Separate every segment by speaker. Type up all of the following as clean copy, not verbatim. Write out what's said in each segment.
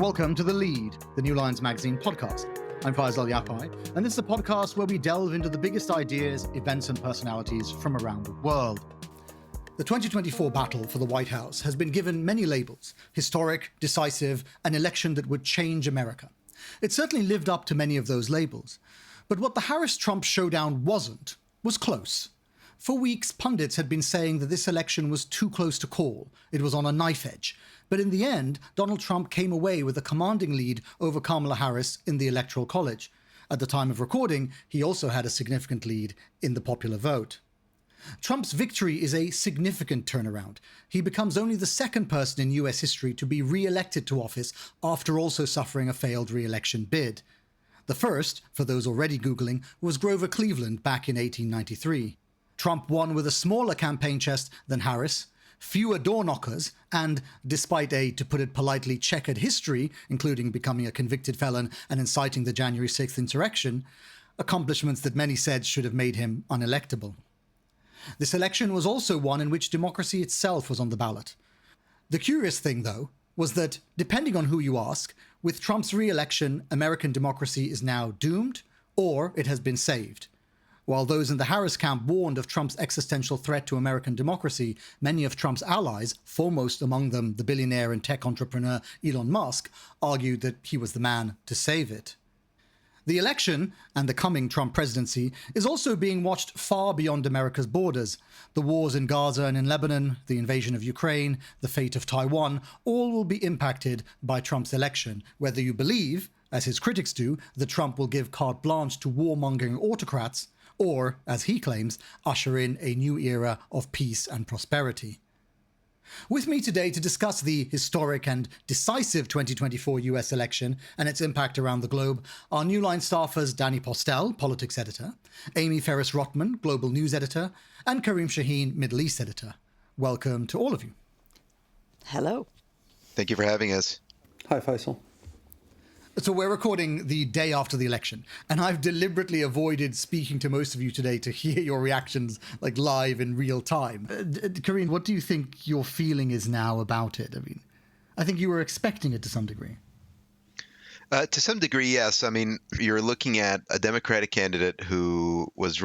Speaker 1: Welcome to The Lead, the New Lines Magazine podcast. I'm Faisal Yafai, and this is a podcast where we delve into the biggest ideas, events, and personalities from around the world. The 2024 battle for the White House has been given many labels: historic, decisive, an election that would change America. It certainly lived up to many of those labels. But what the Harris-Trump showdown wasn't was close. For weeks, pundits had been saying that this election was too close to call. It was on a knife edge. But in the end, Donald Trump came away with a commanding lead over Kamala Harris in the Electoral College. At the time of recording, he also had a significant lead in the popular vote. Trump's victory is a significant turnaround. He becomes only the second person in US history to be re-elected to office after also suffering a failed re-election bid. The first, for those already Googling, was Grover Cleveland back in 1893. Trump won with a smaller campaign chest than Harris, fewer door knockers, and, despite a, to put it politely, checkered history, including becoming a convicted felon and inciting the January 6th insurrection, accomplishments that many said should have made him unelectable. This election was also one in which democracy itself was on the ballot. The curious thing, though, was that, depending on who you ask, with Trump's re-election, American democracy is now doomed, or it has been saved. While those in the Harris camp warned of Trump's existential threat to American democracy, many of Trump's allies, foremost among them the billionaire and tech entrepreneur Elon Musk, argued that he was the man to save it. The election, and the coming Trump presidency, is also being watched far beyond America's borders. The wars in Gaza and in Lebanon, the invasion of Ukraine, the fate of Taiwan, all will be impacted by Trump's election, whether you believe, as his critics do, that Trump will give carte blanche to warmongering autocrats, or, as he claims, usher in a new era of peace and prosperity. With me today to discuss the historic and decisive 2024 US election and its impact around the globe are New Line staffers Danny Postel, politics editor, Amie Ferris-Rotman, global news editor, and Kareem Shaheen, Middle East editor. Welcome to all of you.
Speaker 2: Hello.
Speaker 3: Thank you for having us.
Speaker 4: Hi, Faisal.
Speaker 1: So we're recording the day after the election, and I've deliberately avoided speaking to most of you today to hear your reactions like live in real time. Kareem, what do you think your feeling is now about it? I mean, I think you were expecting it to some degree.
Speaker 3: To some degree, yes. I mean, you're looking at a Democratic candidate who was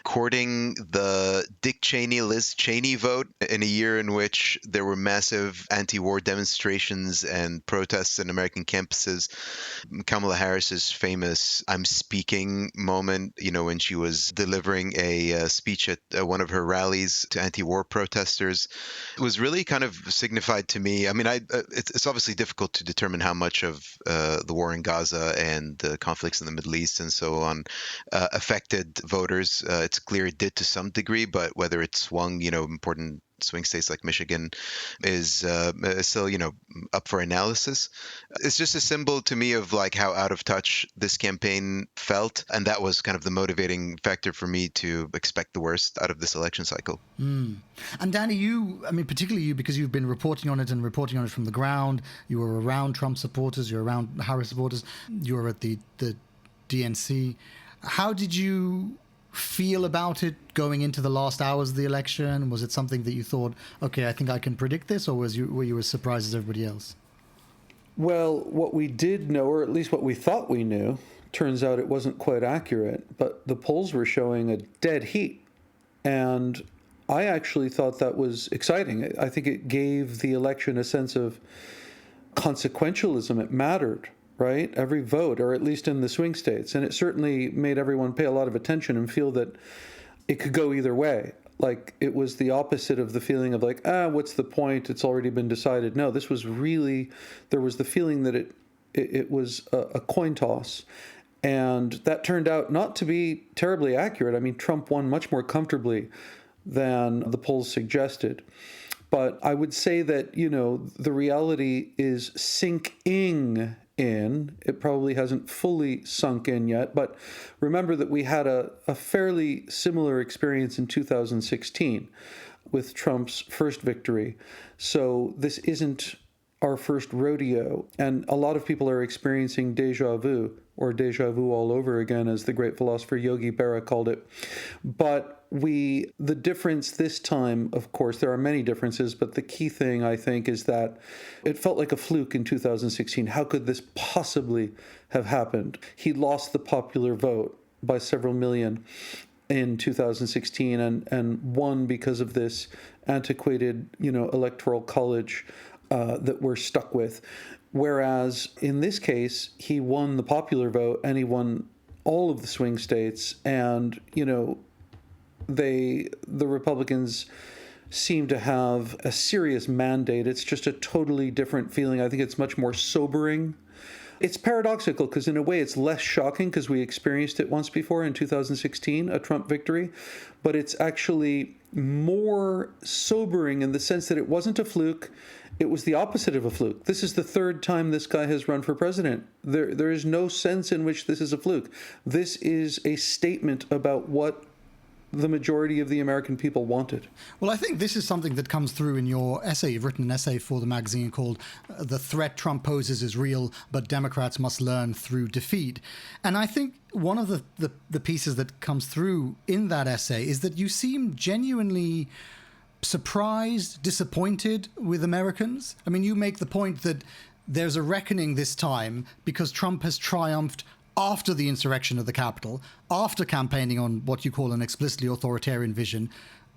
Speaker 3: courting the Dick Cheney, Liz Cheney vote in a year in which there were massive anti-war demonstrations and protests in American campuses. Kamala Harris's famous "I'm speaking" moment, when she was delivering a speech at one of her rallies to anti-war protesters, was really kind of signified to me. I mean, it's obviously difficult to determine how much of the war in Gaza and the conflicts in the Middle East and so on affected voters. It's clear it did to some degree, but whether it swung, important swing states like Michigan is still, up for analysis. It's just a symbol to me of like how out of touch this campaign felt. And that was kind of the motivating factor for me to expect the worst out of this election cycle.
Speaker 1: And Danny, particularly you, because you've been reporting on it from the ground. You were around Trump supporters, you're around Harris supporters, you were at the DNC. How did you feel about it going into the last hours of the election? Was it something that you thought, okay, I think I can predict this, or were you as surprised as everybody else?
Speaker 4: Well, what we did know, or at least what we thought we knew, turns out it wasn't quite accurate, but the polls were showing a dead heat. And I actually thought that was exciting. I think it gave the election a sense of consequentialism. It mattered, right? Every vote, or at least in the swing states. And it certainly made everyone pay a lot of attention and feel that it could go either way. Like, it was the opposite of the feeling of like, what's the point? It's already been decided. No, this was really, there was the feeling that it was a coin toss. And that turned out not to be terribly accurate. I mean, Trump won much more comfortably than the polls suggested. But I would say that, the reality is sinking in. It probably hasn't fully sunk in yet, but remember that we had a fairly similar experience in 2016 with Trump's first victory. So this isn't our first rodeo. And a lot of people are experiencing deja vu, or deja vu all over again, as the great philosopher Yogi Berra called it. But the difference this time, of course, there are many differences, but the key thing, I think, is that it felt like a fluke in 2016. How could this possibly have happened? He lost the popular vote by several million in 2016 and won because of this antiquated, electoral college that we're stuck with. Whereas in this case, he won the popular vote and he won all of the swing states, and the Republicans seem to have a serious mandate. It's just a totally different feeling. I think it's much more sobering. It's paradoxical because in a way it's less shocking because we experienced it once before in 2016, a Trump victory, but it's actually more sobering in the sense that it wasn't a fluke. It was the opposite of a fluke. This is the third time this guy has run for president. There is no sense in which this is a fluke. This is a statement about what the majority of the American people wanted.
Speaker 1: Well, I think this is something that comes through in your essay. You've written an essay for the magazine called "The Threat Trump Poses is Real, but Democrats Must Learn Through Defeat." And I think one of the pieces that comes through in that essay is that you seem genuinely surprised, disappointed with Americans. I mean, you make the point that there's a reckoning this time because Trump has triumphed after the insurrection of the Capitol, after campaigning on what you call an explicitly authoritarian vision,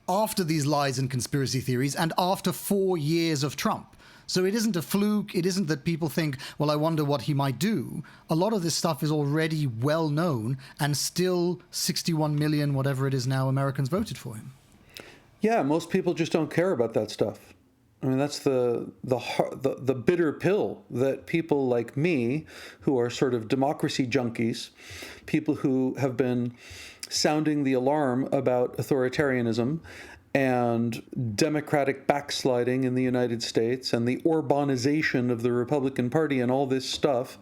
Speaker 1: after these lies and conspiracy theories, and after 4 years of Trump. So it isn't a fluke. It isn't that people think, well, I wonder what he might do. A lot of this stuff is already well known, and still 61 million, whatever it is now, Americans voted for him.
Speaker 4: Yeah, most people just don't care about that stuff. I mean, that's the bitter pill that people like me, who are sort of democracy junkies, people who have been sounding the alarm about authoritarianism and democratic backsliding in the United States and the Orbanization of the Republican Party and all this stuff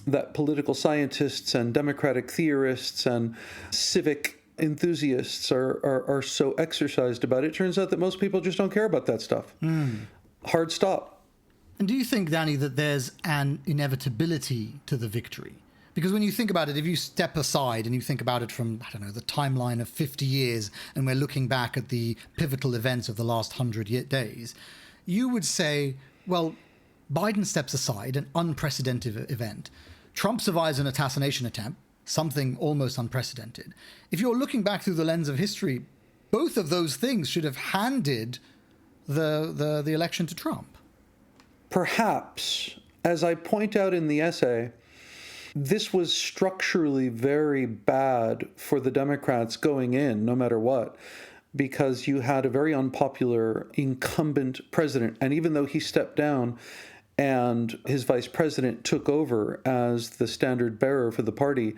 Speaker 4: that political scientists and democratic theorists and civic enthusiasts are so exercised about. It turns out that most people just don't care about that stuff. Hard stop.
Speaker 1: And do you think, Danny, that there's an inevitability to the victory? Because when you think about it, if you step aside and you think about it from, I don't know, the timeline of 50 years, and we're looking back at the pivotal events of the last 100 days, you would say, well, Biden steps aside, an unprecedented event. Trump survives an assassination attempt, something almost unprecedented. If you're looking back through the lens of history, both of those things should have handed the election to Trump.
Speaker 4: Perhaps. As I point out in the essay, this was structurally very bad for the Democrats going in, no matter what, because you had a very unpopular incumbent president. And even though he stepped down and his vice president took over as the standard bearer for the party,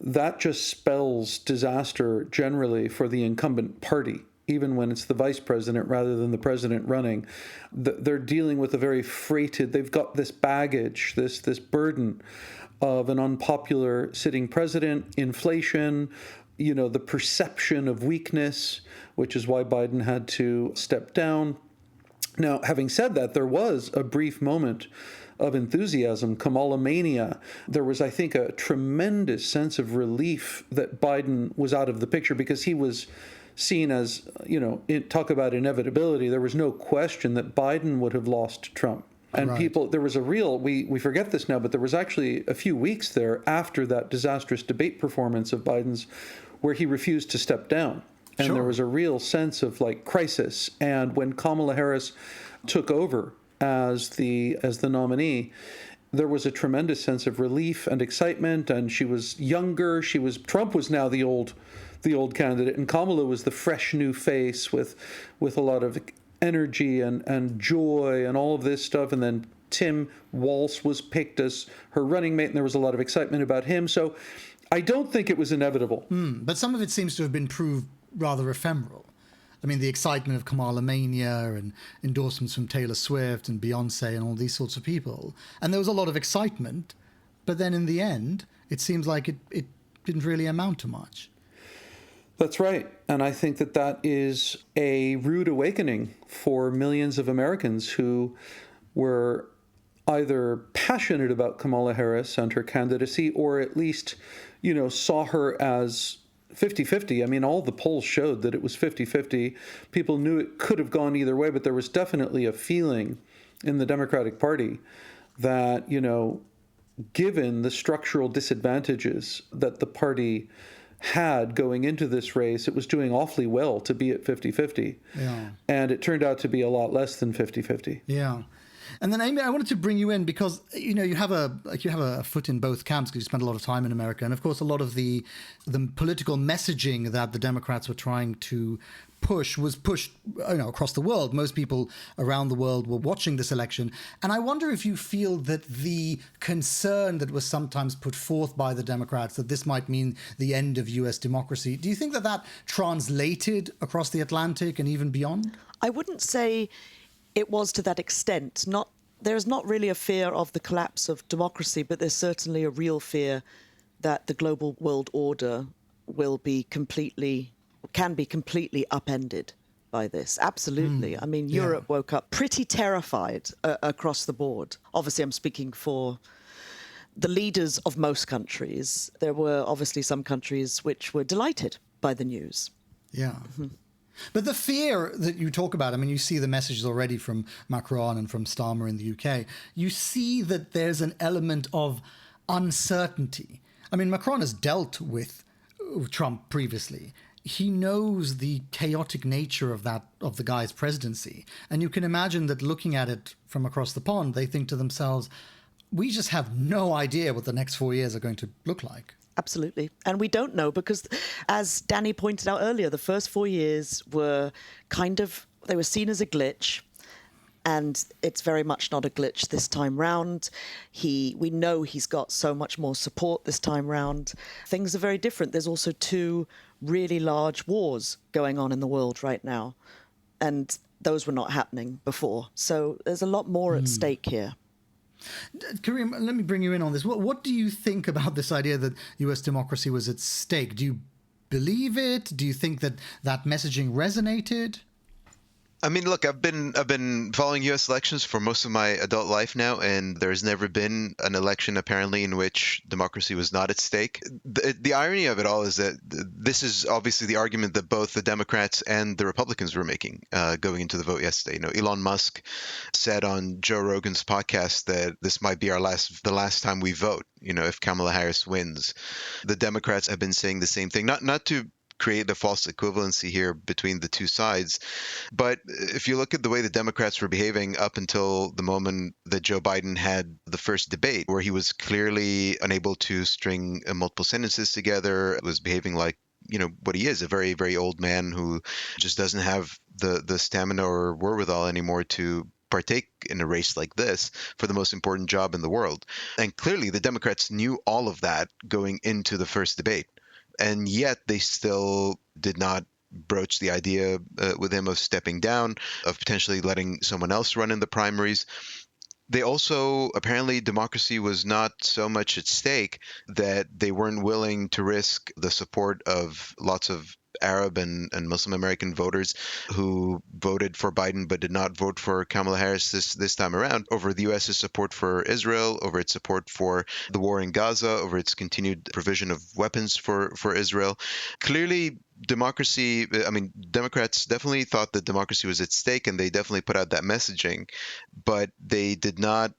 Speaker 4: that just spells disaster generally for the incumbent party, even when it's the vice president rather than the president running. They're dealing with a very freighted, they've got this baggage, this burden of an unpopular sitting president, inflation, the perception of weakness, which is why Biden had to step down. Now, having said that, there was a brief moment of enthusiasm, Kamala mania. There was, I think, a tremendous sense of relief that Biden was out of the picture because he was seen as, talk about inevitability. There was no question that Biden would have lost Trump. And right. There was a real, we forget this now, but there was actually a few weeks there after that disastrous debate performance of Biden's where he refused to step down. And Sure. There was a real sense of crisis. And when Kamala Harris took over as the nominee, there was a tremendous sense of relief and excitement. And she was younger. Trump was now the old candidate, and Kamala was the fresh new face with a lot of energy and joy and all of this stuff. And then Tim Walz was picked as her running mate, and there was a lot of excitement about him. So I don't think it was inevitable.
Speaker 1: But some of it seems to have been proved rather ephemeral. I mean, the excitement of Kamala mania and endorsements from Taylor Swift and Beyonce and all these sorts of people. And there was a lot of excitement, but then in the end, it seems like it didn't really amount to much.
Speaker 4: That's right. And I think that is a rude awakening for millions of Americans who were either passionate about Kamala Harris and her candidacy, or at least, saw her as 50-50. I mean, all the polls showed that it was 50-50. People knew it could have gone either way, but there was definitely a feeling in the Democratic Party that, given the structural disadvantages that the party had going into this race, it was doing awfully well to be at 50-50.
Speaker 1: Yeah.
Speaker 4: And it turned out to be a lot less than 50-50.
Speaker 1: Yeah. And then, Amie, I wanted to bring you in because, you have a foot in both camps because you spent a lot of time in America. And, of course, a lot of the political messaging that the Democrats were trying to push was pushed across the world. Most people around the world were watching this election. And I wonder if you feel that the concern that was sometimes put forth by the Democrats that this might mean the end of U.S. democracy, do you think that translated across the Atlantic and even beyond?
Speaker 2: I wouldn't say it was to that extent. There's not really a fear of the collapse of democracy, but there's certainly a real fear that the global world order can be completely upended by this. Absolutely. I mean, Europe woke up pretty terrified across the board. Obviously, I'm speaking for the leaders of most countries. There were obviously some countries which were delighted by the news.
Speaker 1: Yeah. Mm-hmm. But the fear that you talk about, I mean, you see the messages already from Macron and from Starmer in the UK. You see that there's an element of uncertainty. I mean, Macron has dealt with Trump previously. He knows the chaotic nature of the guy's presidency. And you can imagine that looking at it from across the pond, they think to themselves, we just have no idea what the next 4 years are going to look like.
Speaker 2: Absolutely. And we don't know because, as Danny pointed out earlier, the first 4 years were they were seen as a glitch. And it's very much not a glitch this time round. We know he's got so much more support this time round. Things are very different. There's also 2 really large wars going on in the world right now. And those were not happening before. So there's a lot more at stake here.
Speaker 1: Kareem, let me bring you in on this. What do you think about this idea that U.S. democracy was at stake? Do you believe it? Do you think that messaging resonated?
Speaker 3: I mean, look, I've been following U.S. elections for most of my adult life now, and there's never been an election apparently in which democracy was not at stake. The irony of it all is that this is obviously the argument that both the Democrats and the Republicans were making going into the vote yesterday. Elon Musk said on Joe Rogan's podcast that this might be the last time we vote. If Kamala Harris wins, the Democrats have been saying the same thing. Not to create a false equivalency here between the two sides. But if you look at the way the Democrats were behaving up until the moment that Joe Biden had the first debate, where he was clearly unable to string multiple sentences together, was behaving like what he is, a very, very old man who just doesn't have the stamina or wherewithal anymore to partake in a race like this for the most important job in the world. And clearly the Democrats knew all of that going into the first debate. And yet they still did not broach the idea with him of stepping down, of potentially letting someone else run in the primaries. They also, apparently, democracy was not so much at stake that they weren't willing to risk the support of lots of Arab and Muslim American voters who voted for Biden but did not vote for Kamala Harris this time around, over the U.S.'s support for Israel, over its support for the war in Gaza, over its continued provision of weapons for Israel. Clearly, Democrats definitely thought that democracy was at stake, and they definitely put out that messaging, but they did not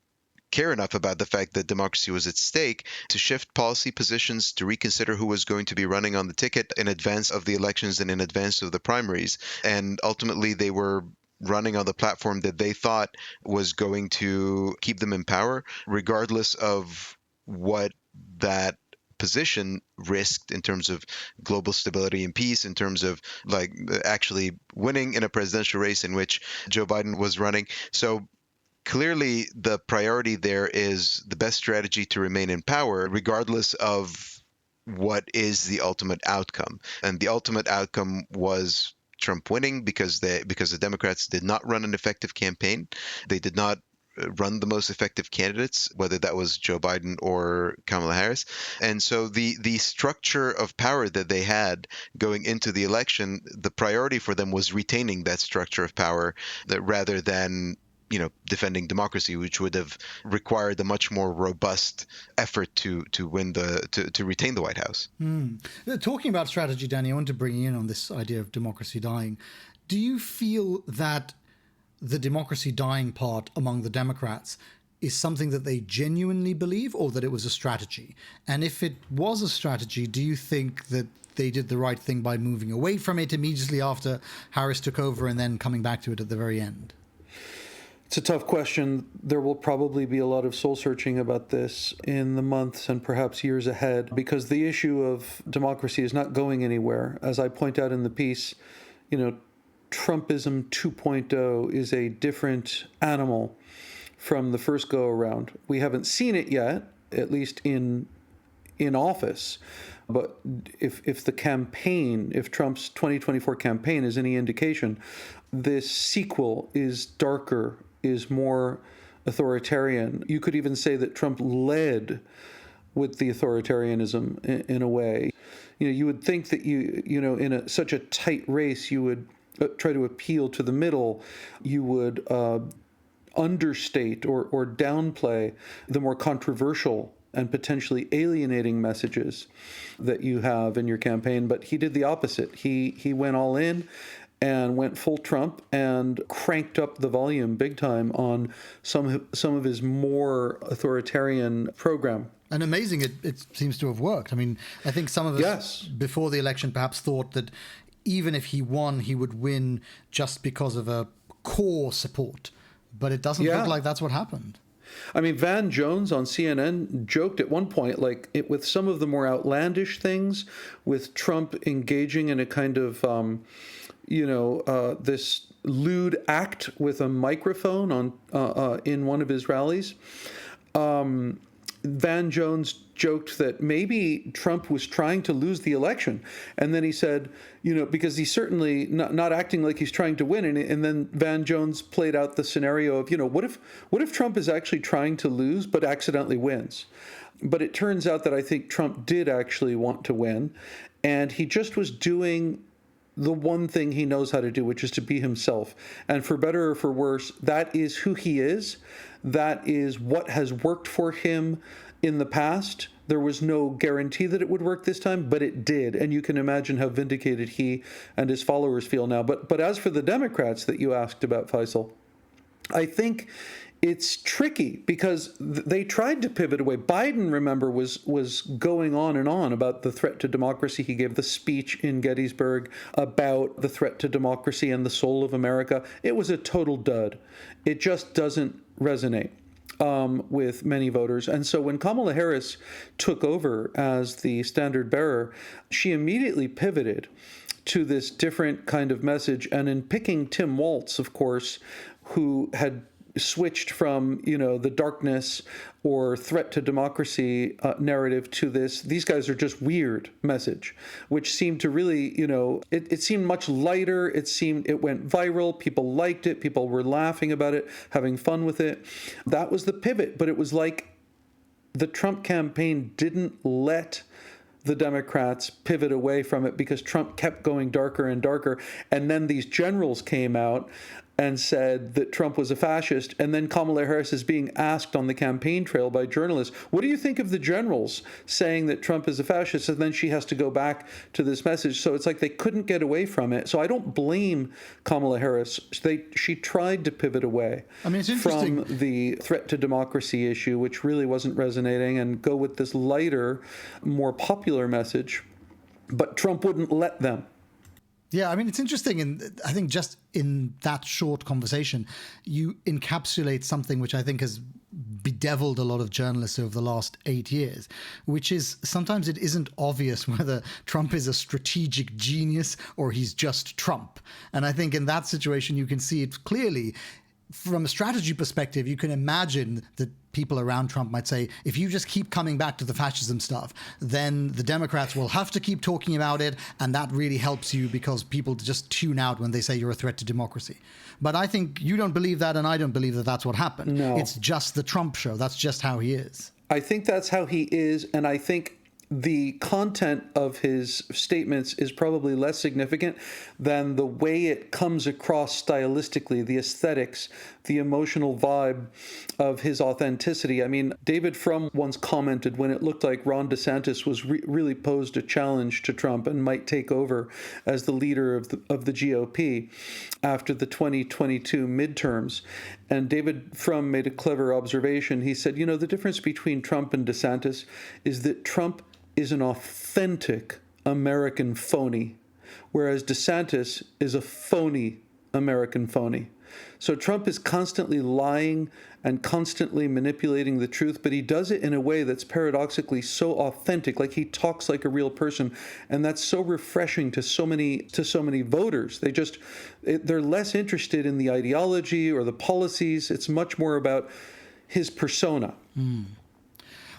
Speaker 3: care enough about the fact that democracy was at stake to shift policy positions, to reconsider who was going to be running on the ticket in advance of the elections and in advance of the primaries. And ultimately, they were running on the platform that they thought was going to keep them in power, regardless of what that position risked in terms of global stability and peace, in terms of actually winning in a presidential race in which Joe Biden was running. So clearly, the priority there is the best strategy to remain in power, regardless of what is the ultimate outcome. And the ultimate outcome was Trump winning because the Democrats did not run an effective campaign. They did not run the most effective candidates, whether that was Joe Biden or Kamala Harris. And so the structure of power that they had going into the election, the priority for them was retaining that structure of power rather than defending democracy, which would have required a much more robust effort to win to retain the White House.
Speaker 1: Talking about strategy, Danny, I want to bring you in on this idea of democracy dying. Do you feel that the democracy dying part among the Democrats is something that they genuinely believe, or that it was a strategy? And if it was a strategy, do you think that they did the right thing by moving away from it immediately after Harris took over and then coming back to it at the very end?
Speaker 4: It's a tough question. There will probably be a lot of soul searching about this in the months and perhaps years ahead, because the issue of democracy is not going anywhere. As I point out in the piece, Trumpism 2.0 is a different animal from the first go around. We haven't seen it yet, at least in office. But if the campaign, if Trump's 2024 campaign is any indication, this sequel is darker, is more authoritarian. You could even say that Trump led with the authoritarianism in a way. You would think that in such a tight race, you would try to appeal to the middle. You would understate or downplay the more controversial and potentially alienating messages that you have in your campaign. But he did the opposite. He went all in and went full Trump and cranked up the volume big time on some of his more authoritarian program.
Speaker 1: And amazing, it seems to have worked. I mean, I think some of us before the election perhaps thought that even if he won, he would win just because of a core support. But it doesn't look like that's what happened.
Speaker 4: I mean, Van Jones on CNN joked at one point, with some of the more outlandish things, with Trump engaging in a kind of, this lewd act with a microphone on in one of his rallies. Van Jones joked that maybe Trump was trying to lose the election. And then he said, because he's certainly not acting like he's trying to win. And then Van Jones played out the scenario of, what if Trump is actually trying to lose but accidentally wins? But it turns out that I think Trump did actually want to win. And he just was doing the one thing he knows how to do, which is to be himself. And for better or for worse, that is who he is. That is what has worked for him in the past. There was no guarantee that it would work this time, but it did. And you can imagine how vindicated he and his followers feel now. But as for the Democrats that you asked about, Faisal, I think it's tricky because they tried to pivot away. Biden, remember, was going on and on about the threat to democracy. He gave the speech in Gettysburg about the threat to democracy and the soul of America. It was a total dud. It just doesn't resonate with many voters. And so when Kamala Harris took over as the standard bearer, she immediately pivoted to this different kind of message. And in picking Tim Walz, of course, who had switched from, the darkness or threat to democracy narrative to these guys are just weird message, which seemed to really, it seemed much lighter. It went viral. People liked it. People were laughing about it, having fun with it. That was the pivot. But it was like the Trump campaign didn't let the Democrats pivot away from it because Trump kept going darker and darker. And then these generals came out and said that Trump was a fascist. And then Kamala Harris is being asked on the campaign trail by journalists, what do you think of the generals saying that Trump is a fascist? And then she has to go back to this message. So it's like they couldn't get away from it. So I don't blame Kamala Harris. She tried to pivot away from the threat to democracy issue, which really wasn't resonating, and go with this lighter, more popular message. But Trump wouldn't let them.
Speaker 1: Yeah, it's interesting, and I think just in that short conversation, you encapsulate something which I think has bedeviled a lot of journalists over the last 8 years, which is sometimes it isn't obvious whether Trump is a strategic genius or he's just Trump. And I think in that situation, you can see it clearly. From a strategy perspective, you can imagine that people around Trump might say, if you just keep coming back to the fascism stuff, then the Democrats will have to keep talking about it, and that really helps you because people just tune out when they say you're a threat to democracy. But I think you don't believe that, and I don't believe that that's what happened.
Speaker 4: No.
Speaker 1: It's just the Trump show. That's just how he is.
Speaker 4: I think that's how he is, and I think the content of his statements is probably less significant than the way it comes across stylistically, the aesthetics, the emotional vibe of his authenticity. I mean, David Frum once commented when it looked like Ron DeSantis was really posed a challenge to Trump and might take over as the leader of the GOP after the 2022 midterms. And David Frum made a clever observation. He said, the difference between Trump and DeSantis is that Trump is an authentic American phony, whereas DeSantis is a phony American phony. So Trump is constantly lying and constantly manipulating the truth, but he does it in a way that's paradoxically so authentic, like he talks like a real person, and that's so refreshing to so many voters. They're less interested in the ideology or the policies. It's much more about his persona.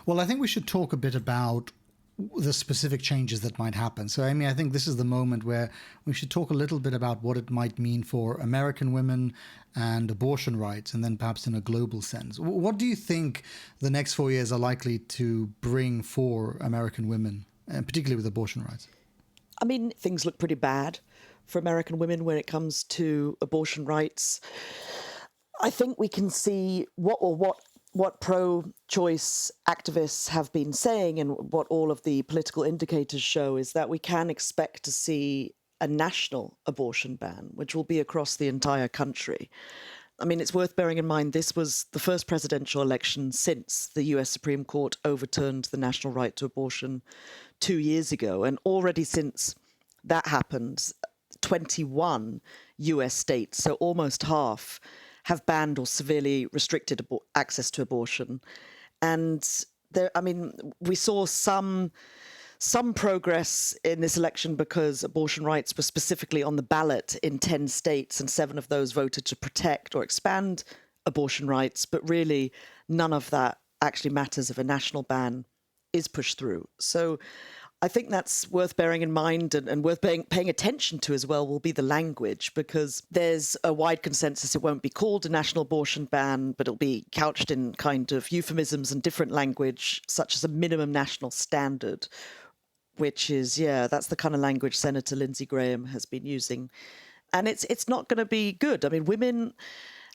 Speaker 1: Well, I think we should talk a bit about the specific changes that might happen. So, Amie, I think this is the moment where we should talk a little bit about what it might mean for American women and abortion rights, and then perhaps in a global sense. What do you think the next 4 years are likely to bring for American women, and particularly with abortion rights?
Speaker 2: I mean, things look pretty bad for American women when it comes to abortion rights. I think we can see what pro-choice activists have been saying, and what all of the political indicators show, is that we can expect to see a national abortion ban, which will be across the entire country. I mean, it's worth bearing in mind this was the first presidential election since the US Supreme Court overturned the national right to abortion 2 years ago. And already since that happened, 21 US states, so almost half, have banned or severely restricted access to abortion. And we saw some progress in this election because abortion rights were specifically on the ballot in 10 states, and 7 of those voted to protect or expand abortion rights. But really, none of that actually matters if a national ban is pushed through. So I think that's worth bearing in mind, and worth paying attention to as well will be the language, because there's a wide consensus it won't be called a national abortion ban, but it'll be couched in kind of euphemisms and different language, such as a minimum national standard, which is, that's the kind of language Senator Lindsey Graham has been using. And it's not going to be good. I mean, women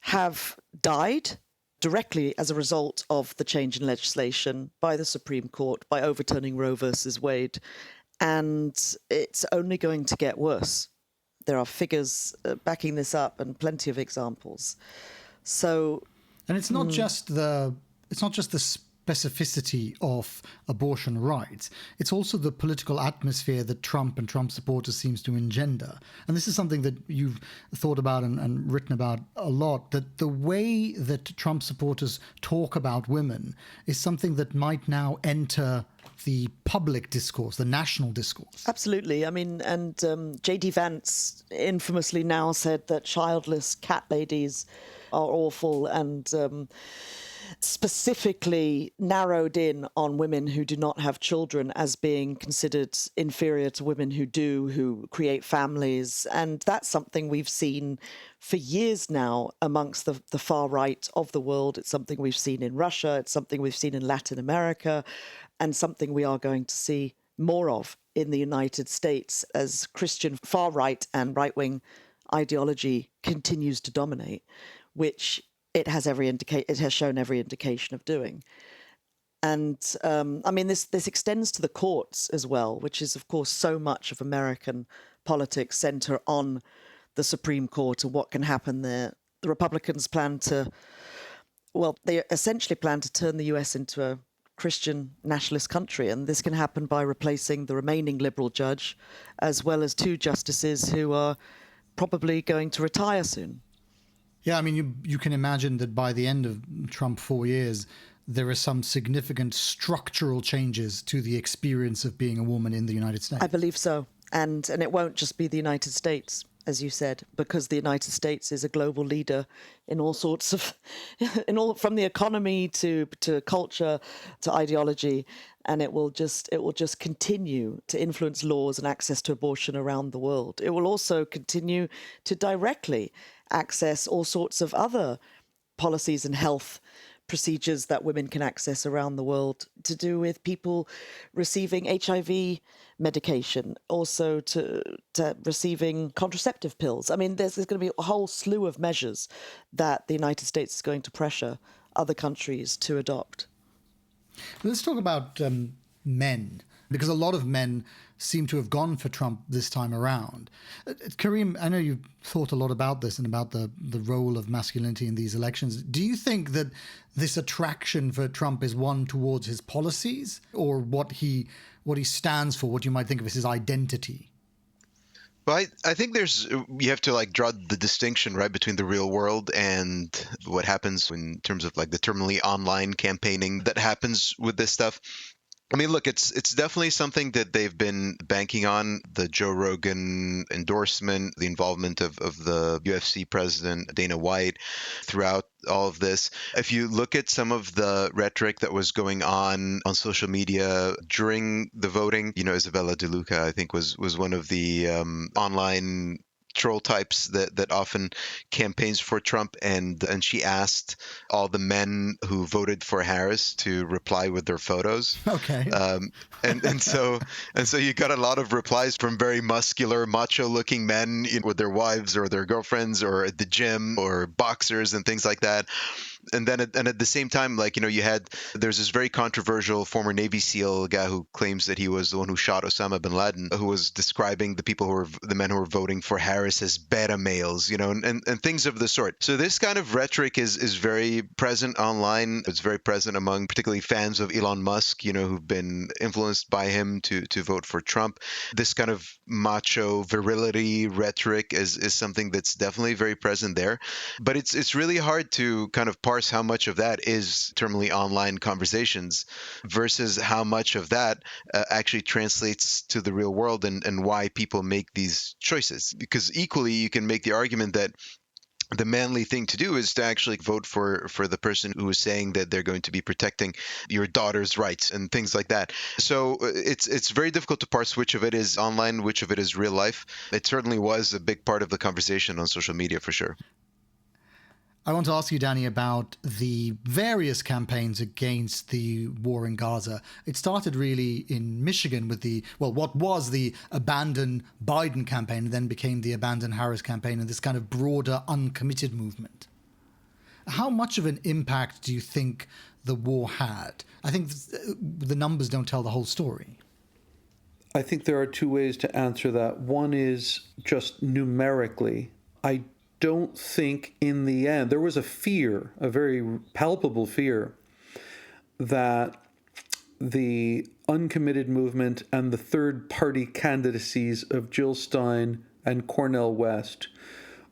Speaker 2: have died directly as a result of the change in legislation by the Supreme Court, by overturning Roe versus Wade. And it's only going to get worse. There are figures backing this up and plenty of examples. So,
Speaker 1: and it's not just the specificity of abortion rights. It's also the political atmosphere that Trump and Trump supporters seems to engender. And this is something that you've thought about and written about a lot, that the way that Trump supporters talk about women is something that might now enter the public discourse, the national discourse.
Speaker 2: Absolutely. I mean, and J.D. Vance infamously now said that childless cat ladies are awful, and specifically narrowed in on women who do not have children as being considered inferior to women who do, who create families. And that's something we've seen for years now amongst the far right of the world. It's something we've seen in Russia. It's something we've seen in Latin America, and something we are going to see more of in the United States as Christian far right and right-wing ideology continues to dominate, which it has shown every indication of doing. And this extends to the courts as well, which is, of course, so much of American politics center on the Supreme Court and what can happen there. The Republicans they essentially plan to turn the US into a Christian nationalist country, and this can happen by replacing the remaining liberal judge, as well as 2 justices who are probably going to retire soon.
Speaker 1: Yeah, I mean, you can imagine that by the end of Trump 4 years, there are some significant structural changes to the experience of being a woman in the United States.
Speaker 2: I believe so. And it won't just be the United States, as you said, because the United States is a global leader in all sorts of, from the economy to culture to ideology. And it will just continue to influence laws and access to abortion around the world. It will also continue to directly access all sorts of other policies and health procedures that women can access around the world, to do with people receiving HIV medication, also to receiving contraceptive pills. I mean, there's going to be a whole slew of measures that the United States is going to pressure other countries to adopt.
Speaker 1: Let's talk about men, because a lot of men seem to have gone for Trump this time around. Kareem, I know you've thought a lot about this and about the role of masculinity in these elections. Do you think that this attraction for Trump is one towards his policies, or what he stands for, what you might think of as his identity?
Speaker 3: Well, I think you have to draw the distinction, right, between the real world and what happens in terms of the terminally online campaigning that happens with this stuff. I mean, look, it's definitely something that they've been banking on, the Joe Rogan endorsement, the involvement of the UFC president, Dana White, throughout all of this. If you look at some of the rhetoric that was going on social media during the voting, Isabella De Luca, I think, was one of the online troll types that often campaigns for Trump, and she asked all the men who voted for Harris to reply with their photos.
Speaker 1: Okay.
Speaker 3: And so you got a lot of replies from very muscular, macho-looking men with their wives or their girlfriends or at the gym or boxers and things like that. And at the same time, there's this very controversial former Navy SEAL guy who claims that he was the one who shot Osama bin Laden, who was describing the men who were voting for Harris as beta males, and things of the sort. So this kind of rhetoric is very present online. It's very present among particularly fans of Elon Musk, who've been influenced by him to vote for Trump. This kind of macho virility rhetoric is something that's definitely very present there. But it's really hard to kind of parse how much of that is terminally online conversations versus how much of that actually translates to the real world and why people make these choices. Because equally, you can make the argument that the manly thing to do is to actually vote for the person who is saying that they're going to be protecting your daughter's rights and things like that. So it's very difficult to parse which of it is online, which of it is real life. It certainly was a big part of the conversation on social media for sure.
Speaker 1: I want to ask you, Danny, about the various campaigns against the war in Gaza. It started really in Michigan with what was the Abandon Biden campaign and then became the Abandon Harris campaign, and this kind of broader uncommitted movement. How much of an impact do you think the war had? I think the numbers don't tell the whole story.
Speaker 4: I think there are two ways to answer that. One is just numerically. I don't think in the end, there was a fear, a very palpable fear, that the uncommitted movement and the third-party candidacies of Jill Stein and Cornel West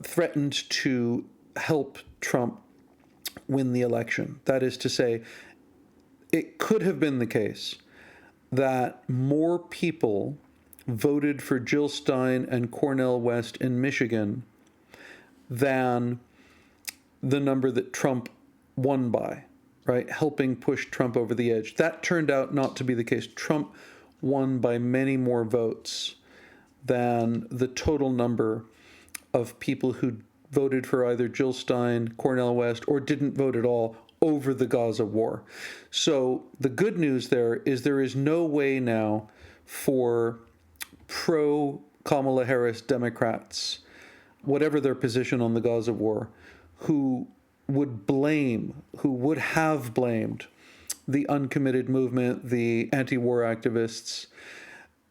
Speaker 4: threatened to help Trump win the election. That is to say, it could have been the case that more people voted for Jill Stein and Cornel West in Michigan than the number that Trump won by, right? Helping push Trump over the edge. That turned out not to be the case. Trump won by many more votes than the total number of people who voted for either Jill Stein, Cornel West, or didn't vote at all over the Gaza war. So the good news there is no way now for pro-Kamala Harris Democrats, whatever their position on the Gaza war, who would have blamed the uncommitted movement, the anti-war activists.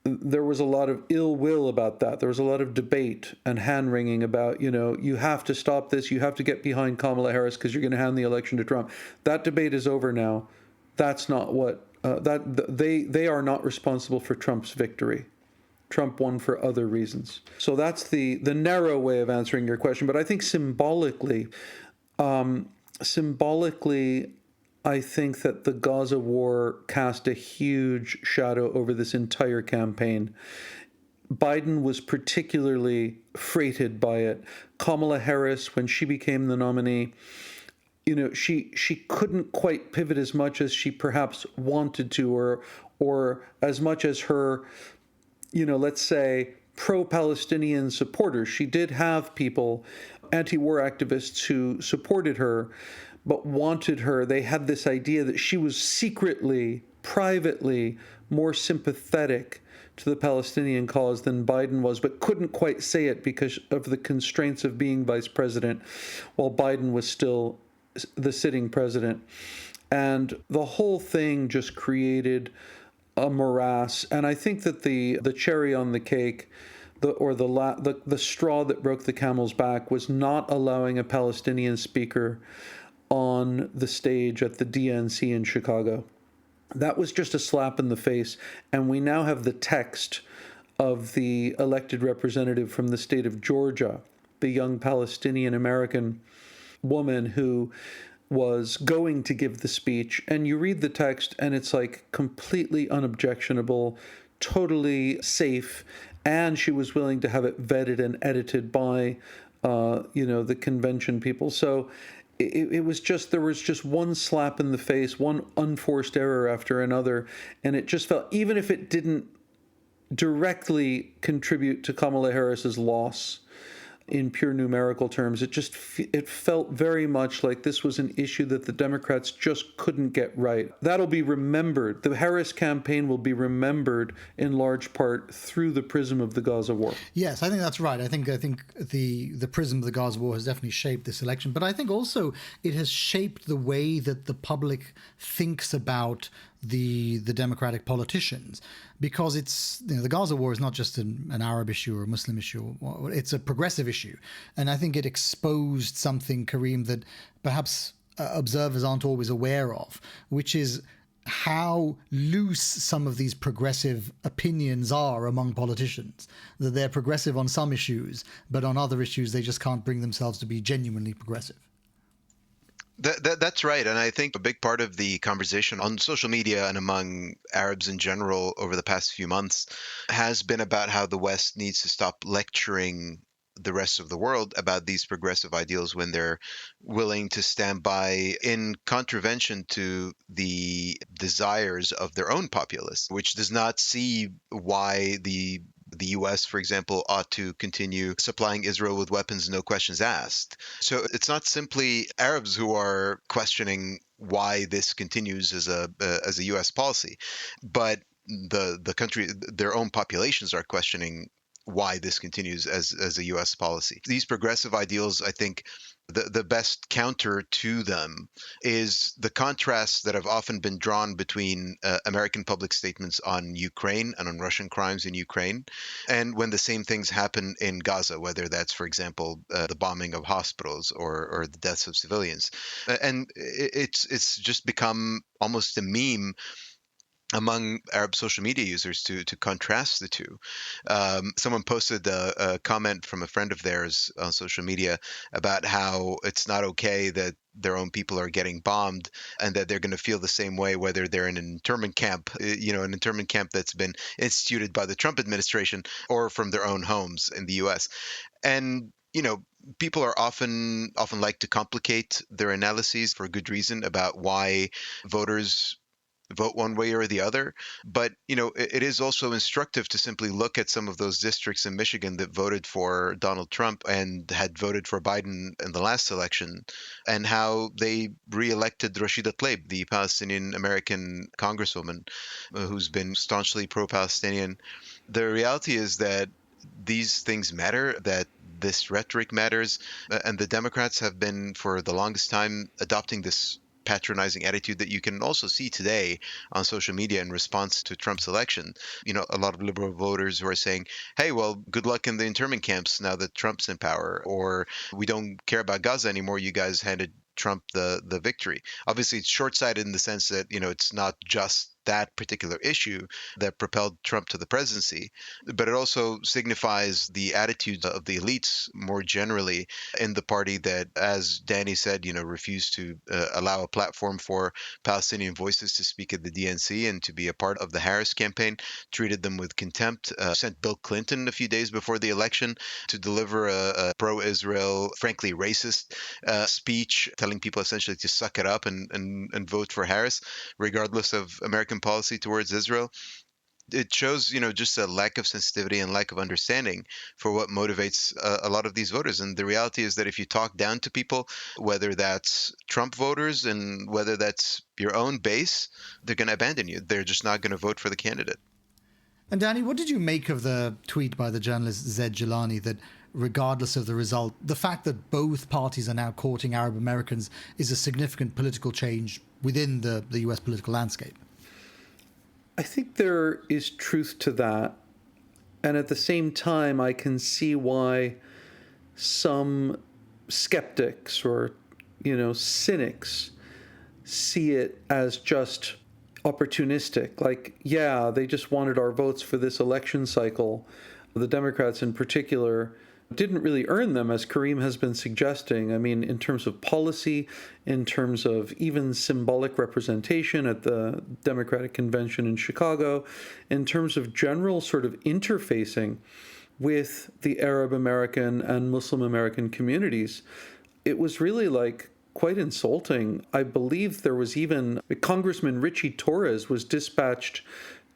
Speaker 4: There was a lot of ill will about that. There was a lot of debate and hand-wringing about, you have to stop this, you have to get behind Kamala Harris because you're going to hand the election to Trump. That debate is over now. That's not what, they are not responsible for Trump's victory. Trump won for other reasons. So that's the narrow way of answering your question. But I think symbolically, I think that the Gaza war cast a huge shadow over this entire campaign. Biden was particularly freighted by it. Kamala Harris, when she became the nominee, she couldn't quite pivot as much as she perhaps wanted to, or as much as her, let's say, pro-Palestinian supporters. She did have people, anti-war activists, who supported her, but wanted her. They had this idea that she was secretly, privately, more sympathetic to the Palestinian cause than Biden was, but couldn't quite say it because of the constraints of being vice president while Biden was still the sitting president. And the whole thing just created a morass. And I think that the cherry on the cake, the straw that broke the camel's back, was not allowing a Palestinian speaker on the stage at the DNC in Chicago. That was just a slap in the face. And we now have the text of the elected representative from the state of Georgia, the young Palestinian American woman who was going to give the speech. And you read the text and it's like completely unobjectionable, totally safe. And she was willing to have it vetted and edited by, the convention people. So it was just, there was just one slap in the face, one unforced error after another. And it just felt, even if it didn't directly contribute to Kamala Harris's loss in pure numerical terms, it felt very much like this was an issue that the Democrats just couldn't get right. That'll be remembered. The Harris campaign will be remembered in large part through the prism of the Gaza war.
Speaker 1: Yes, I think that's right. I think the prism of the Gaza war has definitely shaped this election, but I think also it has shaped the way that the public thinks about the Democratic politicians, because it's, the Gaza war is not just an Arab issue or a Muslim issue, it's a progressive issue. And I think it exposed something, Kareem, that perhaps observers aren't always aware of, which is how loose some of these progressive opinions are among politicians, that they're progressive on some issues, but on other issues they just can't bring themselves to be genuinely progressive.
Speaker 3: That's right. And I think a big part of the conversation on social media and among Arabs in general over the past few months has been about how the West needs to stop lecturing the rest of the world about these progressive ideals when they're willing to stand by in contravention to the desires of their own populace, which does not see why the U.S., for example, ought to continue supplying Israel with weapons, no questions asked. So it's not simply Arabs who are questioning why this continues as a U.S. policy, but the country, their own populations are questioning why this continues as a U.S. policy. These progressive ideals, I think, the best counter to them is the contrasts that have often been drawn between American public statements on Ukraine and on Russian crimes in Ukraine, and when the same things happen in Gaza, whether that's, for example, the bombing of hospitals or the deaths of civilians. And it's just become almost a meme among Arab social media users to contrast the two. Someone posted a comment from a friend of theirs on social media about how it's not okay that their own people are getting bombed and that they're going to feel the same way whether they're in an internment camp, an internment camp that's been instituted by the Trump administration or from their own homes in the US. And people are often like to complicate their analyses for good reason about why voters vote one way or the other. But, it is also instructive to simply look at some of those districts in Michigan that voted for Donald Trump and had voted for Biden in the last election, and how they reelected Rashida Tlaib, the Palestinian American congresswoman who's been staunchly pro-Palestinian. The reality is that these things matter, that this rhetoric matters, and the Democrats have been, for the longest time, adopting this patronizing attitude that you can also see today on social media in response to Trump's election. A lot of liberal voters who are saying, hey, well, good luck in the internment camps now that Trump's in power, or we don't care about Gaza anymore. You guys handed Trump the victory. Obviously, it's short-sighted in the sense that, it's not just that particular issue that propelled Trump to the presidency, but it also signifies the attitudes of the elites more generally in the party that, as Danny said, refused to allow a platform for Palestinian voices to speak at the DNC and to be a part of the Harris campaign, treated them with contempt, sent Bill Clinton a few days before the election to deliver a pro-Israel, frankly racist speech, telling people essentially to suck it up and vote for Harris, regardless of American policy towards Israel. It shows, just a lack of sensitivity and lack of understanding for what motivates a lot of these voters. And the reality is that if you talk down to people, whether that's Trump voters and whether that's your own base, they're going to abandon you. They're just not going to vote for the candidate.
Speaker 1: And Danny, what did you make of the tweet by the journalist Zed Jilani that regardless of the result, the fact that both parties are now courting Arab Americans is a significant political change within the US political landscape?
Speaker 4: I think there is truth to that. And at the same time, I can see why some skeptics or, cynics see it as just opportunistic. Like, yeah, they just wanted our votes for this election cycle. The Democrats in particular didn't really earn them, as Kareem has been suggesting. I mean, in terms of policy, in terms of even symbolic representation at the Democratic Convention in Chicago, in terms of general sort of interfacing with the Arab American and Muslim American communities, it was really like quite insulting. I believe there was even Congressman Richie Torres was dispatched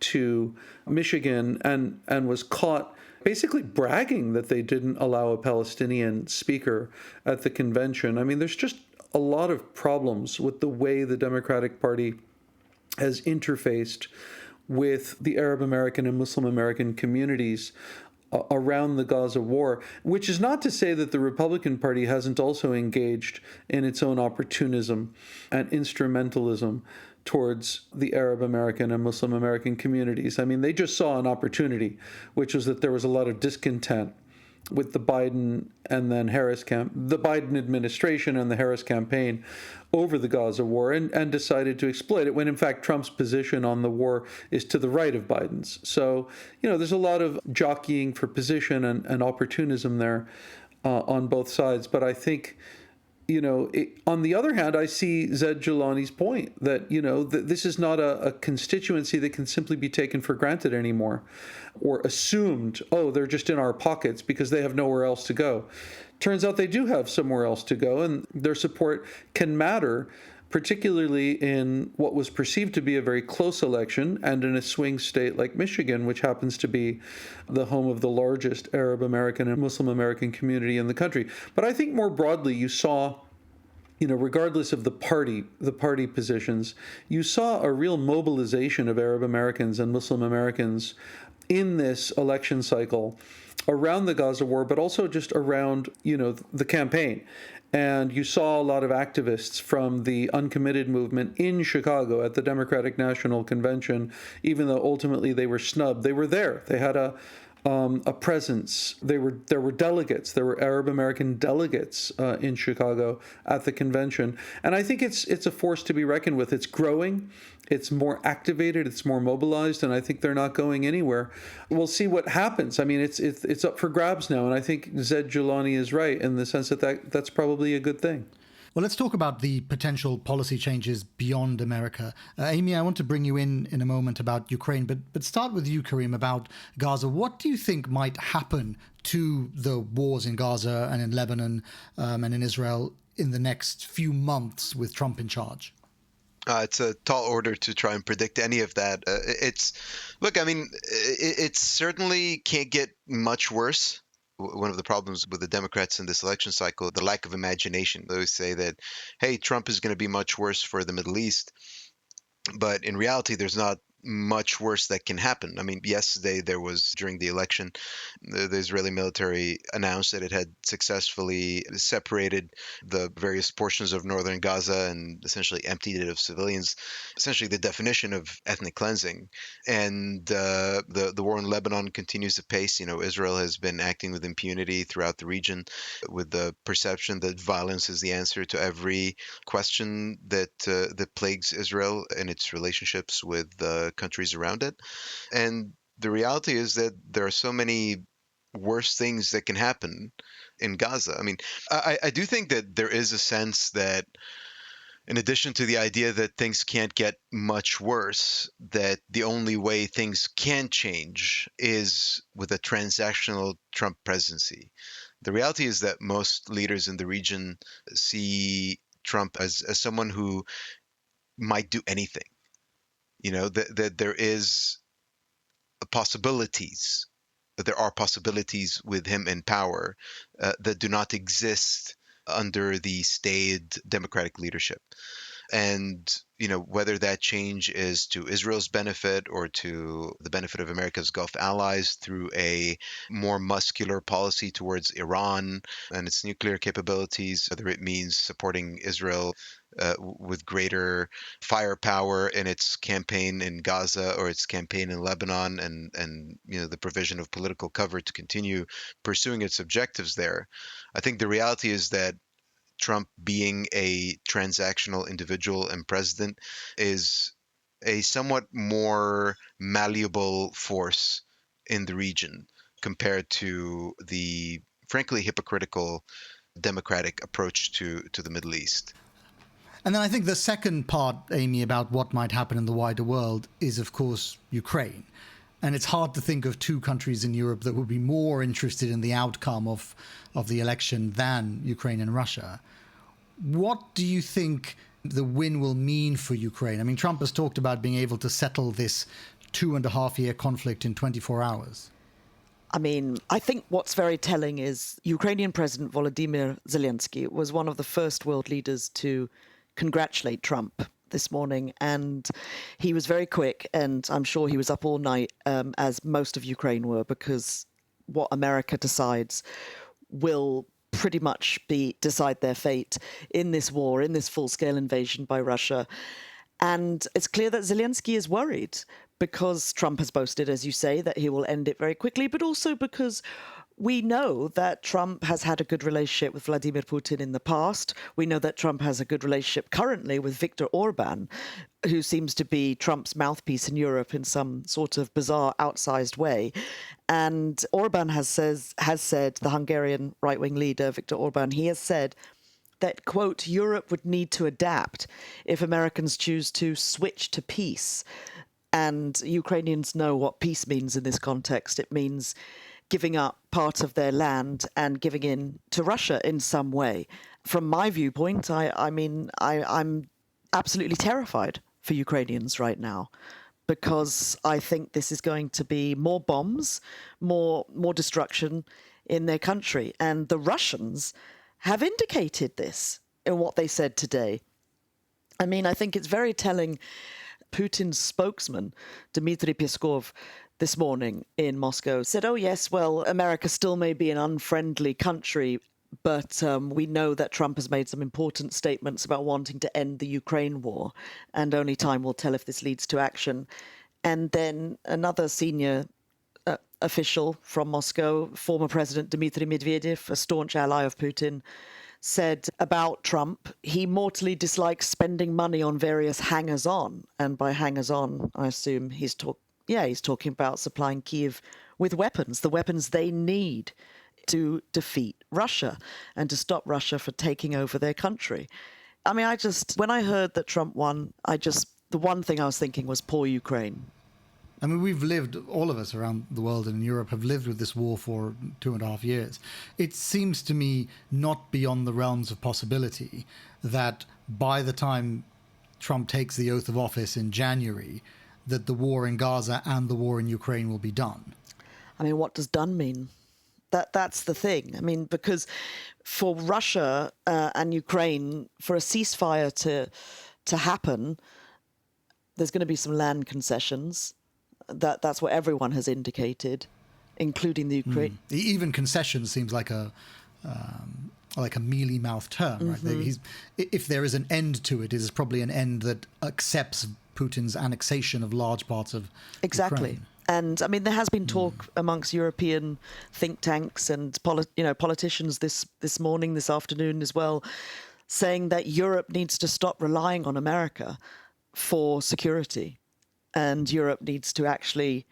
Speaker 4: to Michigan and was caught basically bragging that they didn't allow a Palestinian speaker at the convention. I mean, there's just a lot of problems with the way the Democratic Party has interfaced with the Arab American and Muslim American communities around the Gaza war, which is not to say that the Republican Party hasn't also engaged in its own opportunism and instrumentalism towards the Arab American and Muslim American communities. I mean, they just saw an opportunity, which was that there was a lot of discontent with the Biden administration and the Harris campaign over the Gaza war, and decided to exploit it, when in fact Trump's position on the war is to the right of Biden's. So, there's a lot of jockeying for position and opportunism there on both sides. But I think, on the other hand, I see Zed Jilani's point that, this is not a constituency that can simply be taken for granted anymore, or assumed, they're just in our pockets because they have nowhere else to go. Turns out they do have somewhere else to go, and their support can matter, particularly in what was perceived to be a very close election, and in a swing state like Michigan, which happens to be the home of the largest Arab American and Muslim American community in the country. But I think more broadly, you saw, regardless of the party positions, you saw a real mobilization of Arab Americans and Muslim Americans in this election cycle around the Gaza war, but also just around, the campaign. And you saw a lot of activists from the uncommitted movement in Chicago at the Democratic National Convention, even though ultimately they were snubbed. They were there. They had a presence. There were delegates. There were Arab American delegates in Chicago at the convention, and I think it's a force to be reckoned with. It's growing. It's more activated. It's more mobilized, and I think they're not going anywhere. We'll see what happens. I mean, it's up for grabs now, and I think Zed Jilani is right in the sense that's probably a good thing.
Speaker 1: Well, let's talk about the potential policy changes beyond America. Amie, I want to bring you in a moment about Ukraine, but start with you, Kareem, about Gaza. What do you think might happen to the wars in Gaza and in Lebanon and in Israel in the next few months with Trump in charge?
Speaker 3: It's a tall order to try and predict any of that. It certainly can't get much worse. One of the problems with the Democrats in this election cycle, the lack of imagination. They always say that, hey, Trump is going to be much worse for the Middle East. But in reality, there's not much worse that can happen. I mean, yesterday there was, during the election, the Israeli military announced that it had successfully separated the various portions of northern Gaza and essentially emptied it of civilians, essentially the definition of ethnic cleansing. And the war in Lebanon continues apace. Israel has been acting with impunity throughout the region, with the perception that violence is the answer to every question that plagues Israel and its relationships with countries around it. And the reality is that there are so many worse things that can happen in Gaza. I mean, I do think that there is a sense that, in addition to the idea that things can't get much worse, that the only way things can change is with a transactional Trump presidency. The reality is that most leaders in the region see Trump as someone who might do anything. That there is possibilities. There are possibilities with him in power that do not exist under the staid democratic leadership. And, whether that change is to Israel's benefit or to the benefit of America's Gulf allies through a more muscular policy towards Iran and its nuclear capabilities, whether it means supporting Israel with greater firepower in its campaign in Gaza or its campaign in Lebanon, and the provision of political cover to continue pursuing its objectives there. I think the reality is that Trump, being a transactional individual and president, is a somewhat more malleable force in the region compared to the frankly hypocritical democratic approach to the Middle East.
Speaker 1: And then I think the second part, Amie, about what might happen in the wider world is, of course, Ukraine. And it's hard to think of two countries in Europe that would be more interested in the outcome of the election than Ukraine and Russia. What do you think the win will mean for Ukraine? I mean, Trump has talked about being able to settle this 2.5-year conflict in 24 hours.
Speaker 2: I mean, I think what's very telling is Ukrainian President Volodymyr Zelensky was one of the first world leaders to congratulate Trump this morning, and he was very quick, and I'm sure he was up all night, as most of Ukraine were, because what America decides will pretty much decide their fate in this war, in this full-scale invasion by Russia. And it's clear that Zelensky is worried because Trump has boasted, as you say, that he will end it very quickly, but also because we know that Trump has had a good relationship with Vladimir Putin in the past. We know that Trump has a good relationship currently with Viktor Orban, who seems to be Trump's mouthpiece in Europe in some sort of bizarre, outsized way. And Orban has said, the Hungarian right-wing leader, Viktor Orban, he has said that, quote, Europe would need to adapt if Americans choose to switch to peace. And Ukrainians know what peace means in this context. It means giving up part of their land and giving in to Russia in some way. From my viewpoint, I'm absolutely terrified for Ukrainians right now, because I think this is going to be more bombs, more destruction in their country. And the Russians have indicated this in what they said today. I mean, I think it's very telling. Putin's spokesman, Dmitry Peskov, this morning in Moscow said, oh, yes, well, America still may be an unfriendly country, but we know that Trump has made some important statements about wanting to end the Ukraine war, and only time will tell if this leads to action. And then another senior official from Moscow, former President Dmitry Medvedev, a staunch ally of Putin, said about Trump, he mortally dislikes spending money on various hangers-on. And by hangers-on, I assume he's talking about supplying Kyiv with weapons, the weapons they need to defeat Russia and to stop Russia from taking over their country. I mean, when I heard that Trump won, the one thing I was thinking was poor Ukraine.
Speaker 1: I mean, we've lived, all of us around the world and in Europe have lived with this war for 2.5 years. It seems to me not beyond the realms of possibility that by the time Trump takes the oath of office in January, that the war in Gaza and the war in Ukraine will be done.
Speaker 2: I mean, what does done mean? That's the thing. I mean, because for Russia and Ukraine, for a ceasefire to happen, there's going to be some land concessions. That's what everyone has indicated, including the Ukraine.
Speaker 1: Even concessions seems like a mealy-mouthed term, right?
Speaker 2: Mm-hmm.
Speaker 1: If there is an end to it, it is probably an end that accepts Putin's annexation of large parts of Ukraine.
Speaker 2: And I mean, there has been talk amongst European think tanks and politicians this morning, this afternoon as well, saying that Europe needs to stop relying on America for security. And Europe needs to actually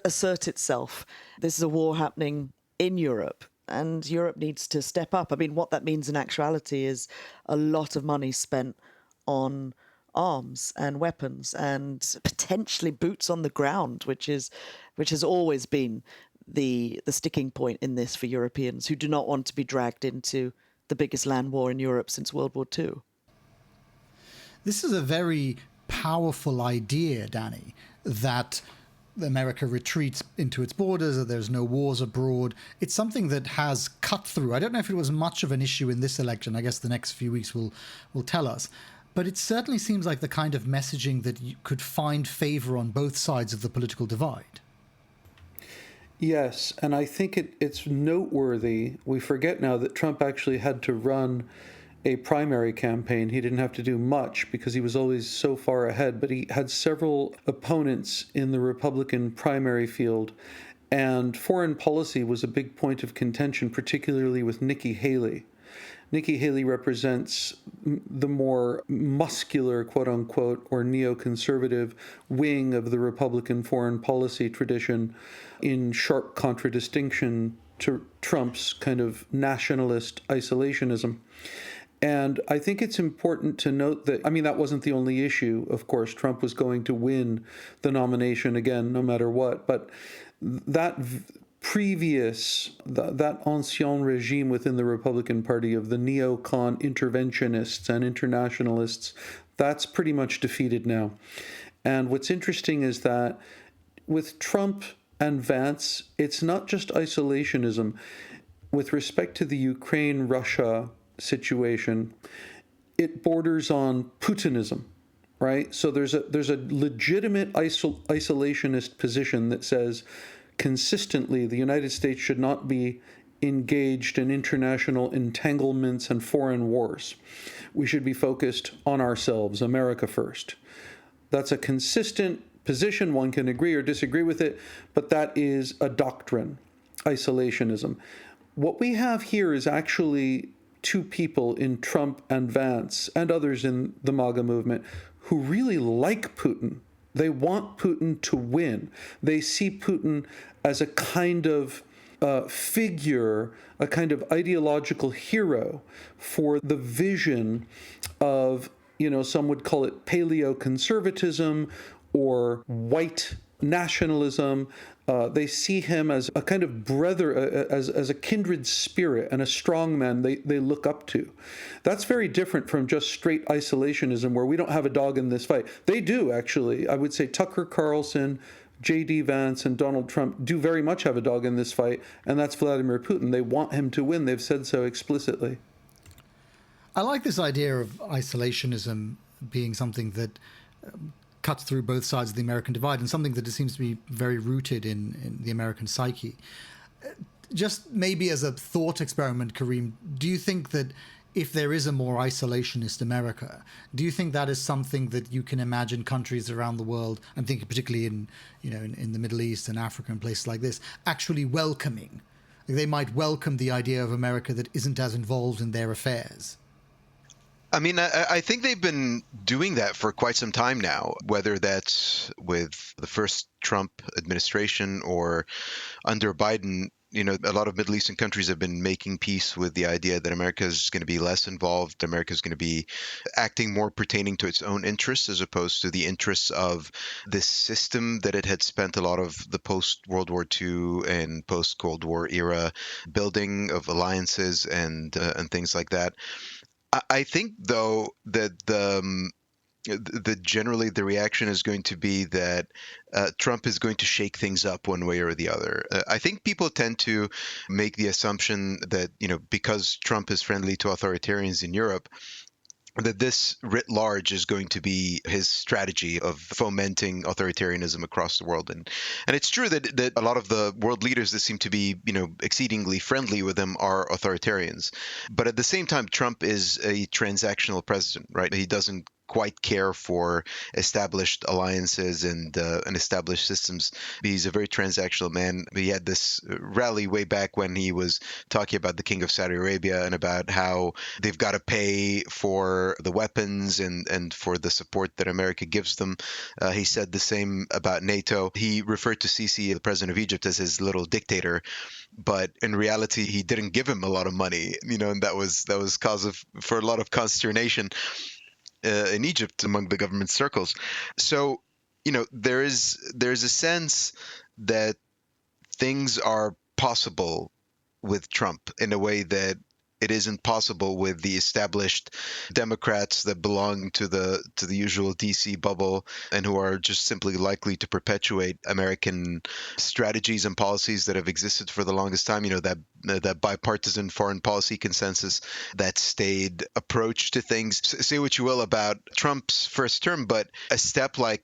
Speaker 2: assert itself. This is a war happening in Europe, and Europe needs to step up. I mean, what that means in actuality is a lot of money spent on arms and weapons and potentially boots on the ground, which has always been the sticking point in this for Europeans who do not want to be dragged into the biggest land war in Europe since World War II. This
Speaker 1: is a very powerful idea, Danny, that America retreats into its borders, that there's no wars abroad. It's something that has cut through. I don't know if it was much of an issue in this election. I guess the next few weeks will tell us. But it certainly seems like the kind of messaging that you could find favor on both sides of the political divide.
Speaker 4: Yes, and I think it's noteworthy. We forget now that Trump actually had to run a primary campaign. He didn't have to do much because he was always so far ahead, but he had several opponents in the Republican primary field, and foreign policy was a big point of contention, particularly with Nikki Haley. Nikki Haley represents the more muscular, quote-unquote, or neoconservative wing of the Republican foreign policy tradition, in sharp contradistinction to Trump's kind of nationalist isolationism. And I think it's important to note that, that wasn't the only issue. Of course, Trump was going to win the nomination again, no matter what. But that that ancien regime within the Republican Party of the neocon interventionists and internationalists, that's pretty much defeated now. And what's interesting is that with Trump and Vance, it's not just isolationism. With respect to the Ukraine-Russia situation, it borders on Putinism, right? So there's a legitimate isolationist position that says consistently the United States should not be engaged in international entanglements and foreign wars. We should be focused on ourselves, America first. That's a consistent position. One can agree or disagree with it, but that is a doctrine, isolationism. What we have here is actually two people in Trump and Vance and others in the MAGA movement who really like Putin. They want Putin to win. They see Putin as a kind of figure, a kind of ideological hero for the vision of, some would call it paleoconservatism or white nationalism. They see him as a kind of brother, as a kindred spirit and a strong man they look up to. That's very different from just straight isolationism where we don't have a dog in this fight. They do, actually. I would say Tucker Carlson, J.D. Vance, and Donald Trump do very much have a dog in this fight, and that's Vladimir Putin. They want him to win. They've said so explicitly.
Speaker 1: I like this idea of isolationism being something that cuts through both sides of the American divide and something that seems to be very rooted in the American psyche. Just maybe as a thought experiment, Kareem, do you think that if there is a more isolationist America, do you think that is something that you can imagine countries around the world, I'm thinking particularly in the Middle East and Africa and places like this, actually welcoming? They might welcome the idea of America that isn't as involved in their affairs.
Speaker 3: I think they've been doing that for quite some time now, whether that's with the first Trump administration or under Biden. A lot of Middle Eastern countries have been making peace with the idea that America is going to be less involved. America is going to be acting more pertaining to its own interests as opposed to the interests of this system that it had spent a lot of the post-World War II and post-Cold War era building of alliances and things like that. I think, though, that generally the reaction is going to be that Trump is going to shake things up one way or the other. I think people tend to make the assumption that, because Trump is friendly to authoritarians in Europe, that this writ large is going to be his strategy of fomenting authoritarianism across the world. And it's true that a lot of the world leaders that seem to be, exceedingly friendly with him are authoritarians. But at the same time, Trump is a transactional president, right? He doesn't quite care for established alliances and established systems. He's a very transactional man. He had this rally way back when he was talking about the King of Saudi Arabia and about how they've got to pay for the weapons and for the support that America gives them. He said the same about NATO. He referred to Sisi, the president of Egypt, as his little dictator. But in reality, he didn't give him a lot of money, and that was cause for a lot of consternation in Egypt among the government circles. So, there's a sense that things are possible with Trump in a way that it isn't possible with the established Democrats that belong to the usual DC bubble and who are just simply likely to perpetuate American strategies and policies that have existed for the longest time. That bipartisan foreign policy consensus, that staid approach to things. Say what you will about Trump's first term, but a step like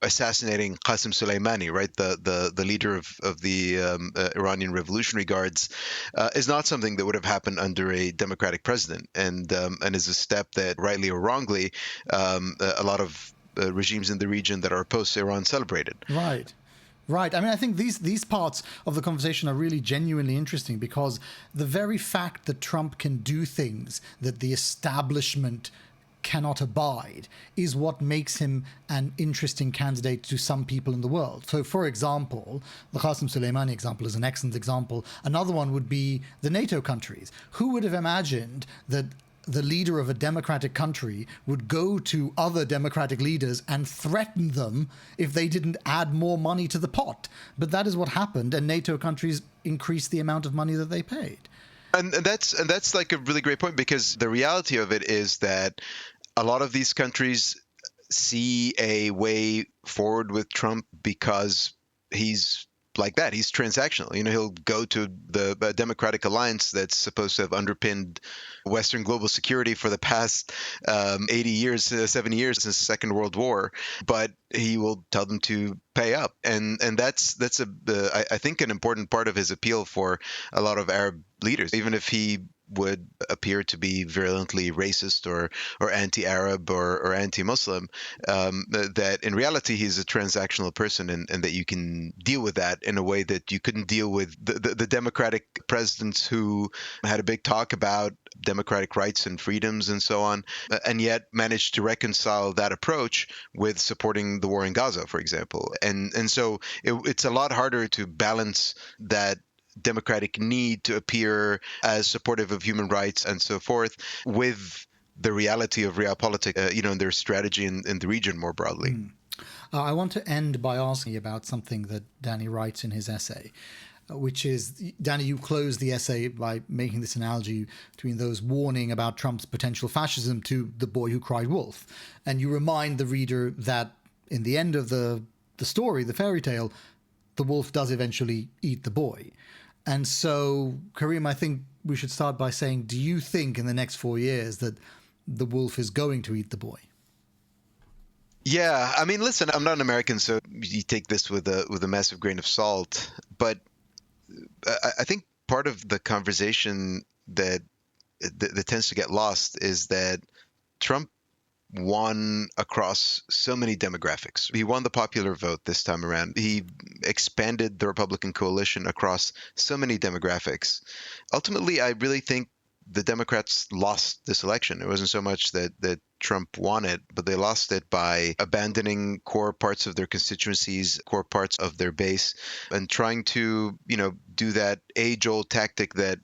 Speaker 3: assassinating Qasem Soleimani, right, the leader of the Iranian Revolutionary Guards, is not something that would have happened under a democratic president, and is a step that, rightly or wrongly, a lot of regimes in the region that are opposed to Iran celebrated.
Speaker 1: Right. Right. I mean, I think these parts of the conversation are really genuinely interesting, because the very fact that Trump can do things that the establishment cannot abide is what makes him an interesting candidate to some people in the world. So, for example, the Qasem Soleimani example is an excellent example. Another one would be the NATO countries. Who would have imagined that the leader of a democratic country would go to other democratic leaders and threaten them if they didn't add more money to the pot? But that is what happened, and NATO countries increased the amount of money that they paid.
Speaker 3: And that's like a really great point, because the reality of it is that a lot of these countries see a way forward with Trump because he's like that. He's transactional. He'll go to the Democratic Alliance that's supposed to have underpinned Western global security for the past 80 years, 70 years since the Second World War, but he will tell them to pay up. And that's I think an important part of his appeal for a lot of Arab leaders, even if he would appear to be virulently racist or anti-Arab or anti-Muslim, that in reality he's a transactional person, and that you can deal with that in a way that you couldn't deal with the Democratic presidents who had a big talk about democratic rights and freedoms and so on, and yet managed to reconcile that approach with supporting the war in Gaza, for example. And so it's a lot harder to balance that democratic need to appear as supportive of human rights and so forth with the reality of realpolitik, and their strategy in the region more broadly.
Speaker 1: I want to end by asking you about something that Danny writes in his essay, which is, Danny, you close the essay by making this analogy between those warning about Trump's potential fascism to the boy who cried wolf. And you remind the reader that in the end of the story, the fairy tale, the wolf does eventually eat the boy. And so, Kareem, I think we should start by saying, do you think in the next 4 years that the wolf is going to eat the boy?
Speaker 3: Yeah, I mean, listen, I'm not an American, so you take this with a massive grain of salt. But I think part of the conversation that tends to get lost is that Trump won across so many demographics. He won the popular vote this time around. He expanded the Republican coalition across so many demographics. Ultimately, I really think the Democrats lost this election. It wasn't so much that Trump won it, but they lost it by abandoning core parts of their constituencies, core parts of their base, and trying to, do that age-old tactic that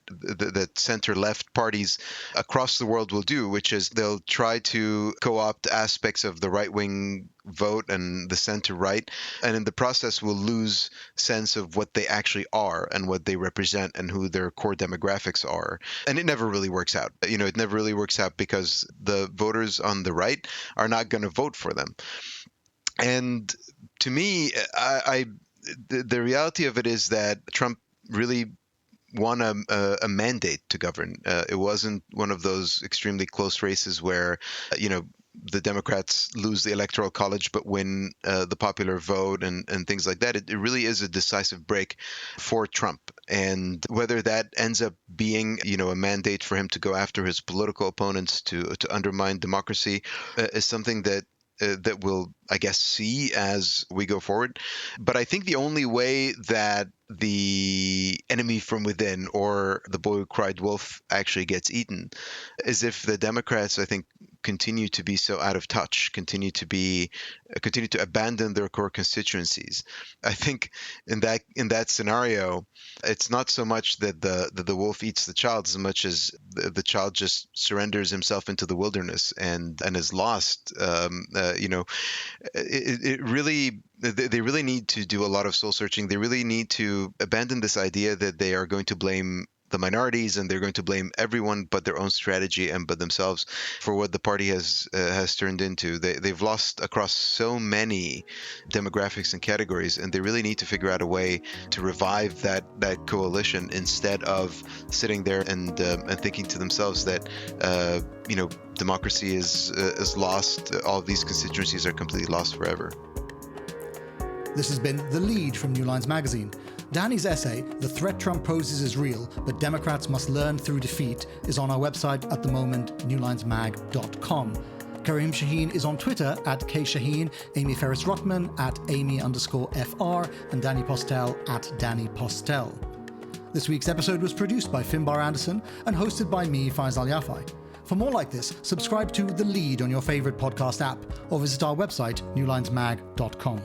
Speaker 3: center-left parties across the world will do, which is they'll try to co-opt aspects of the right-wing vote and the center-right, and in the process will lose sense of what they actually are and what they represent and who their core demographics are. And it never really works out. It never really works out because the voters on the right are not going to vote for them. And to me, the reality of it is that Trump really won a mandate to govern. It wasn't one of those extremely close races where, the Democrats lose the Electoral College but win the popular vote and things like that. It really is a decisive break for Trump. And whether that ends up being, a mandate for him to go after his political opponents, to undermine democracy, is something that we'll, I guess, see as we go forward. But I think the only way that the enemy from within, or the boy who cried wolf, actually gets eaten is if the Democrats, I think, continue to be so out of touch, continue to abandon their core constituencies. I think in that scenario, it's not so much that the wolf eats the child as much as the child just surrenders himself into the wilderness and is lost. It really, they really need to do a lot of soul searching. They really need to abandon this idea that they are going to blame the minorities, and they're going to blame everyone but their own strategy and but themselves for what the party has turned into. They've lost across so many demographics and categories, and they really need to figure out a way to revive that coalition instead of sitting there and thinking to themselves that democracy is lost. All of these constituencies are completely lost forever.
Speaker 1: This has been The Lead from New Lines magazine. Danny's essay, The Threat Trump Poses is Real, but Democrats Must Learn Through Defeat, is on our website at the moment, newlinesmag.com. Kareem Shaheen is on Twitter at kshaheen, Amie Ferris-Rotman at Amie_FR, and Danny Postel at Danny Postel. This week's episode was produced by Finbar Anderson and hosted by me, Faisal Yafai. For more like this, subscribe to The Lead on your favorite podcast app or visit our website, newlinesmag.com.